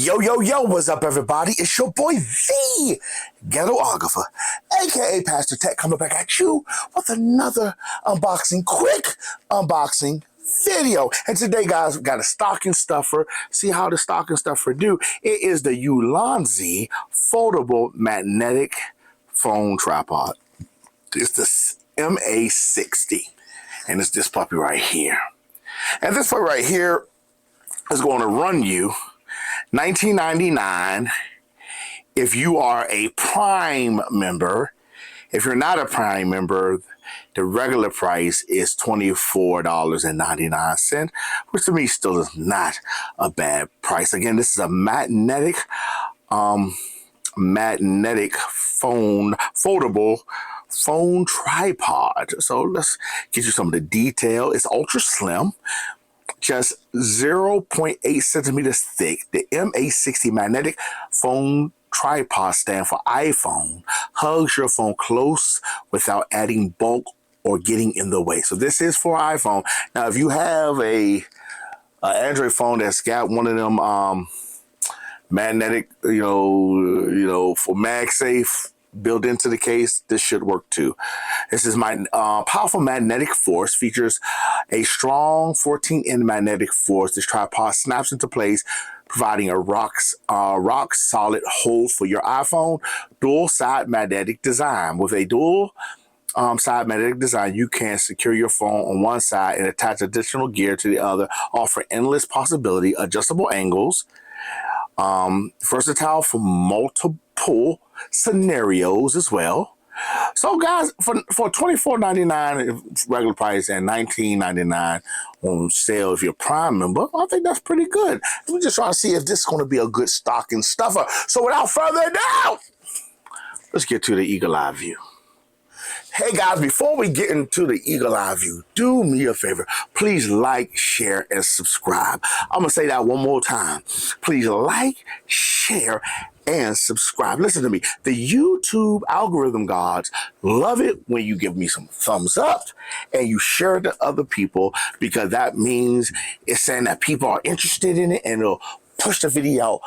Yo, what's up, everybody? It's your boy, the Ghetographer, aka Pastor Tech, coming back at you with another quick unboxing video. And today, guys, we got a stocking stuffer. See how the stocking stuffer do? It is the Ulanzi foldable magnetic phone tripod. It's the MA60, and it's this puppy right here. And this puppy right here is going to run you $19.99 if you are a Prime member. If you're not a Prime member, the regular price is $24.99, which to me still is not a bad price. Again, this is a magnetic foldable phone tripod. So let's get you some of the detail. It's ultra slim, just 0.8 centimeters thick. The MA60 magnetic phone tripod stand for iPhone hugs your phone close without adding bulk or getting in the way. So this is for iPhone. Now, if you have a Android phone that's got one of them magnetic, for MagSafe built into the case, this should work too. This is my powerful magnetic force, features a strong 14N magnetic force. This tripod snaps into place, providing a rock solid hold for your iPhone. Dual side magnetic design. With a dual side magnetic design, you can secure your phone on one side and attach additional gear to the other, offer endless possibility, adjustable angles, versatile for multiple scenarios as well. So guys, for $24.99 regular price and $19.99 on sale if you're a Prime member, I think that's pretty good. We're just trying to see if this is going to be a good stocking stuffer. So without further ado, let's get to the eagle eye view. Hey guys, before we get into the eagle eye view, do me a favor. Please like, share, and subscribe. I'm going to say that one more time. Please like, share, and subscribe. Listen to me. The YouTube algorithm gods love it when you give me some thumbs up and you share it to other people, because that means it's saying that people are interested in it and it'll push the video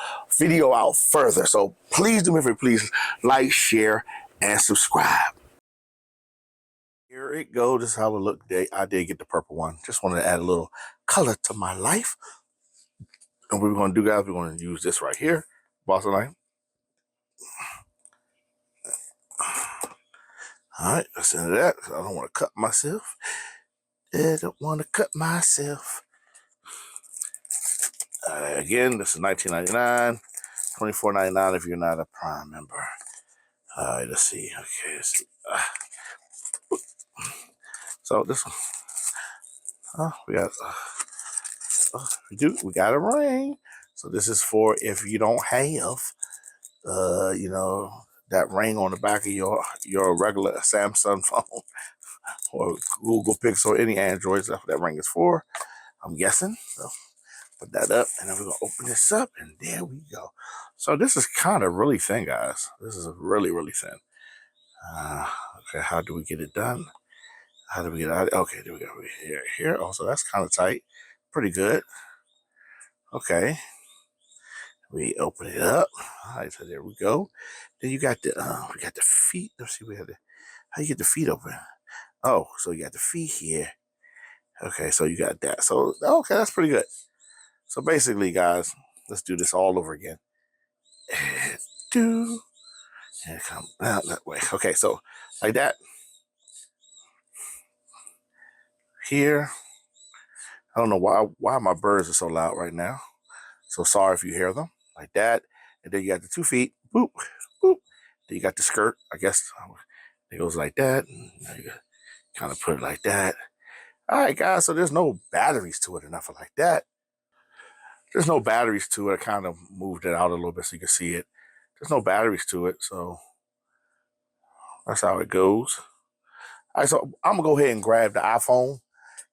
out further. So please do me a favor. Please like, share, and subscribe. Here it goes. This is how it looked today. I did get the purple one. Just wanted to add a little color to my life. And what we're going to do, guys, we're going to use this right here. Boss knife. All right, let's end that. I don't want to cut myself. I don't want to cut myself. Again, this is $19.99, $24.99 if you're not a Prime member. All right, let's see. Okay, let's see. So this one, we got a ring. So this is for if you don't have, that ring on the back of your regular Samsung phone or Google Pixel, any Androids. That's what that ring is for, I'm guessing. So put that up, and then we're gonna open this up, and there we go. So this is kind of really thin, guys. This is really, really thin. Okay, how do we get it done? How do we get it out? Okay, there we go. Here. Oh, so that's kind of tight. Pretty good. Okay. We open it up. All right, so there we go. Then you got we got the feet. Let's see, how you get the feet open? Oh, so you got the feet here. Okay, so you got that. So, okay, that's pretty good. So basically, guys, let's do this all over again. And come out that way. Okay, so like that. Here. I don't know why my birds are so loud right now. So sorry if you hear them. Like that. And then you got the 2 feet. Boop, boop. Then you got the skirt. I guess it goes like that. And you kind of put it like that. All right, guys. So there's no batteries to it or nothing like that. There's no batteries to it. I kind of moved it out a little bit so you can see it. There's no batteries to it. So that's how it goes. All right, so I'm going to go ahead and grab the iPhone,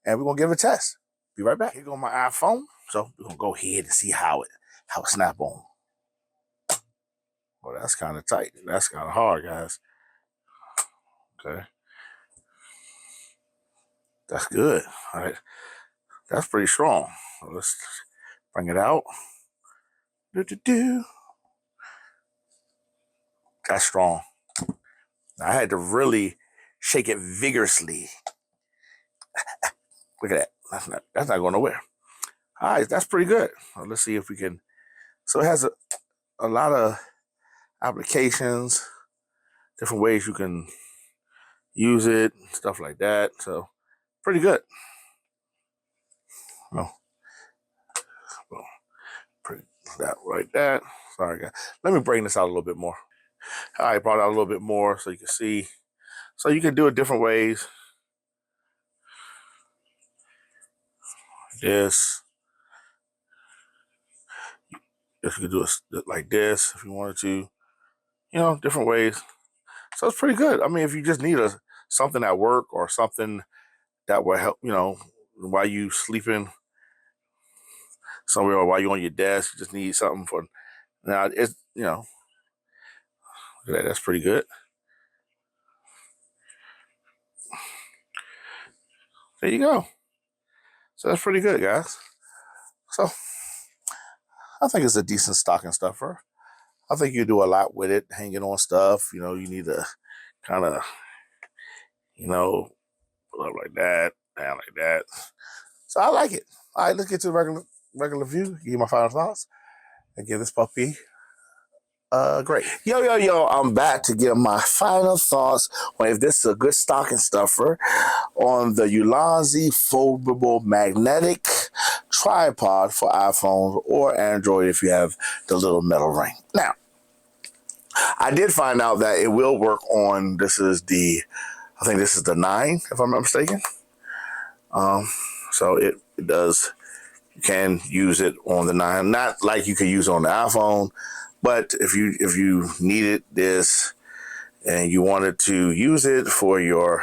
and we're going to give it a test. Be right back. Here goes my iPhone. So we're going to go ahead and see how it snap on. Well, that's kind of tight. That's kind of hard, guys. Okay. That's good. All right. That's pretty strong. So let's bring it out. Do. That's strong. I had to really shake it vigorously. Look at that. That's not going nowhere. All right, that's pretty good. Well, let's see if we can. So it has a lot of applications, different ways you can use it, stuff like that. So pretty good. Oh, well, pretty that right there. Sorry, guys. Let me bring this out a little bit more. All right, brought it out a little bit more so you can see. So you can do it different ways. This. You could do it like this if you wanted to. You know, different ways. So it's pretty good. I mean, if you just need something at work or something that will help, you know, while you sleeping somewhere or while you're on your desk, you just need something for. Now it's, you know, look at that. That's pretty good. There you go. So that's pretty good, guys. So I think it's a decent stocking stuffer. I think you do a lot with it, hanging on stuff. You know, you need to kind of, you know, put up like that, down like that. So I like it. All right, let's get to the regular view. Give you my final thoughts and give this puppy great. Yo, I'm back to give my final thoughts on if this is a good stocking stuffer on the Ulanzi foldable magnetic tripod for iPhones or Android if you have the little metal ring. Now, I did find out that it will work on, I think this is the 9, if I'm not mistaken. So it does, you can use it on the 9, not like you can use it on the iPhone, but if you needed this and you wanted to use it for your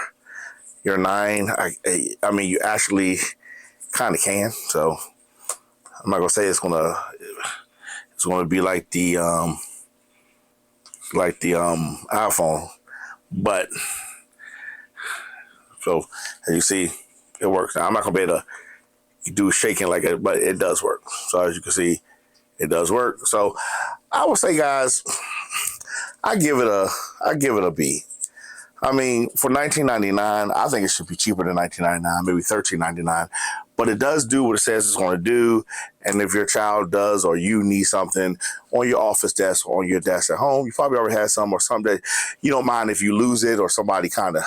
9, I mean, you actually kind of can. So I'm not gonna say it's gonna be like the iPhone, but so as you see, it works. Now I'm not gonna be able to do shaking like it, but it does work. So as you can see, it does work. So I would say, guys, I give it a B. I mean, for $19.99, I think it should be cheaper than $19.99, maybe $13.99. But it does do what it says it's going to do. And if your child does, or you need something on your office desk or on your desk at home, you probably already had some, or something that you don't mind if you lose it or somebody kind of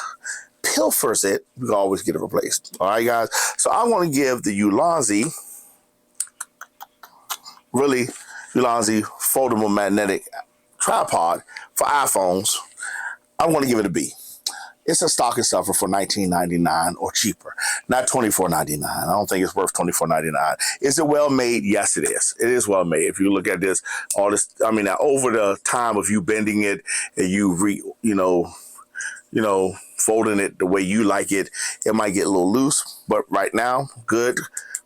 pilfers it, you can always get it replaced. All right, guys. So I want to give the Ulanzi foldable magnetic tripod for iPhones. I want to give it a B. It's a stocking stuffer for $19.99 or cheaper, not $24.99. I don't think it's worth $24.99. Is it well made? Yes, it is. It is well made. If you look at this, all this, I mean, now over the time of you bending it and folding it the way you like it, it might get a little loose, but right now, good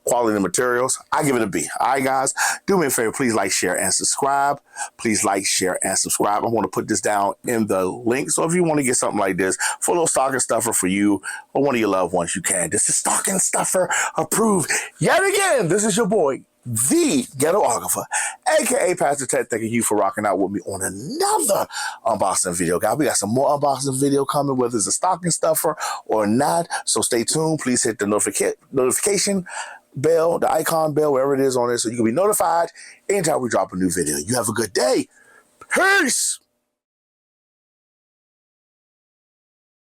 quality materials. I give it a B. All right, guys, do me a favor. Please like, share, and subscribe. Please like, share, and subscribe. I want to put this down in the link. So if you want to get something like this for a little stocking stuffer for you or one of your loved ones, you can. This is stocking stuffer approved. Yet again, this is your boy, the Ghetographer, aka Pastor Ted. Thanking you for rocking out with me on another unboxing video, guys. We got some more unboxing video coming, whether it's a stocking stuffer or not. So stay tuned. Please hit the notification bell, the icon bell, wherever it is on it, so you can be notified anytime we drop a new video. You have a good day. Peace.